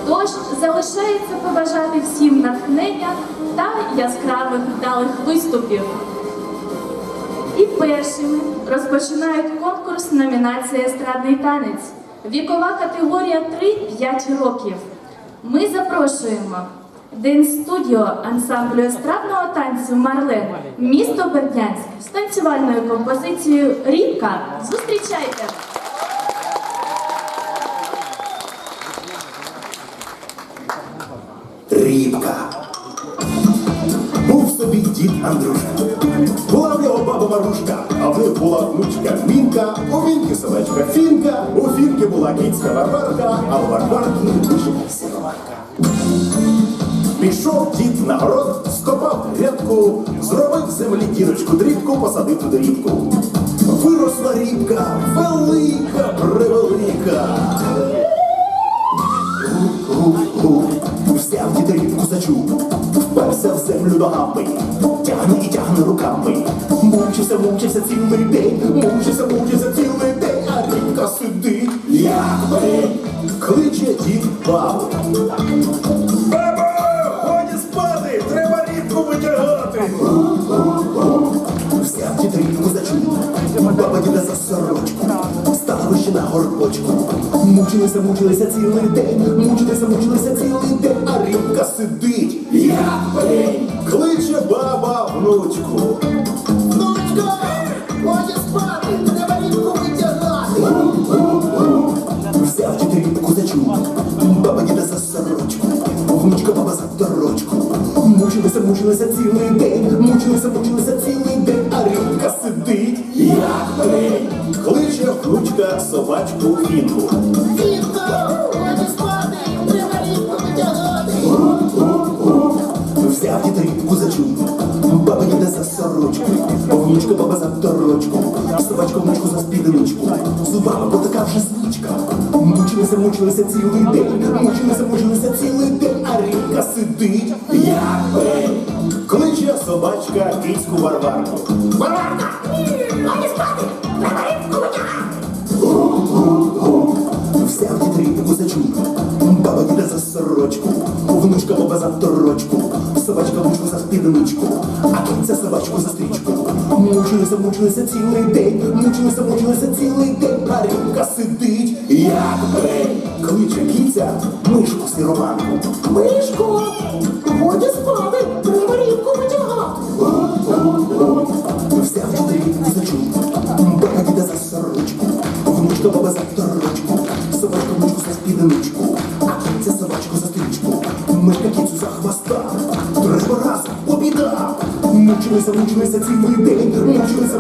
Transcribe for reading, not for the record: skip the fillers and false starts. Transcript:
Тож залишається побажати всім натхнення та яскравих вдалих виступів. І першими розпочинають конкурс номінація «Естрадний танець». Вікова категорія 3-5 років. Ми запрошуємо День-студіо ансамблю естрадного танцю «Марлен», місто Бердянськ з танцювальною композицією «Рібка». Зустрічайте! Рібка. Був собі дід Андрюшка. Була в нього баба Марушка, а в них була внучка Мінка, у Мінки собачка Фінка, у Фінки була кіцька Варварка, а у Варварки вишка сироварка. Пішов дід на город, скопав грядку, зробив в землі дірочку дрібку, посадив туди рібку. Виросла рібка, велика, превелика. Гуп-гуп-гуп, взяв дід рібку за чуб, вперся в землю ногами, тягне і тягне руками. Мучився цілий день, мучився цілий день, а рібка сидить, як пень, кличе дід бабу. Бабо, годі спати, треба рібку витягати. Взяв дід рібку за чуб, баба діда за сорочку, стала ще на горбочку. Мучилися цілий день, мучилися цілий день, а рібка сидить, як пень, кличе баба внучку. Внучко, годі спати, треба рібку витягати. Взяв дід рібку за чуб, баба діда за сорочку, внучка баба за торочку. Мучилися цілий день, мучилися цілий день, а рібка сидить, як пень, кличе внучка собачку Фінку. Фінко, годі спати, треба рібку витягати. Взяв дід рібку за чуб, баба діда за сорочку, внучка баба за торочку, собачка внучку за спідничку. Зубами, бо така вже звичка. Мучилися цілий день, мучилися цілий день, а рібка сидить, як пень, кличе собачка кіцьку Варварку. Варварка, годі спати, треба рібку витягати. Взяв дід рібку за чуб, баба діда за сорочку, внучка баба за торочку, собачка внучку за спідничку, а кінця собачку за стрічку. Мучилися цілий день, мучилися цілий день, а рібка сидить, як пень, кличе кіця мишку сіроманку. Мишко, годі спати, треба рібку витягати. Взяв дід рібку за чуб, баба діда за сорочку, внучка баба за торочку, собачка внучку за спідничку, а кінця собачку за стрічку. Мишка кіцю за хвоста, треба разом побіда. Мучилися цілий день, мучилися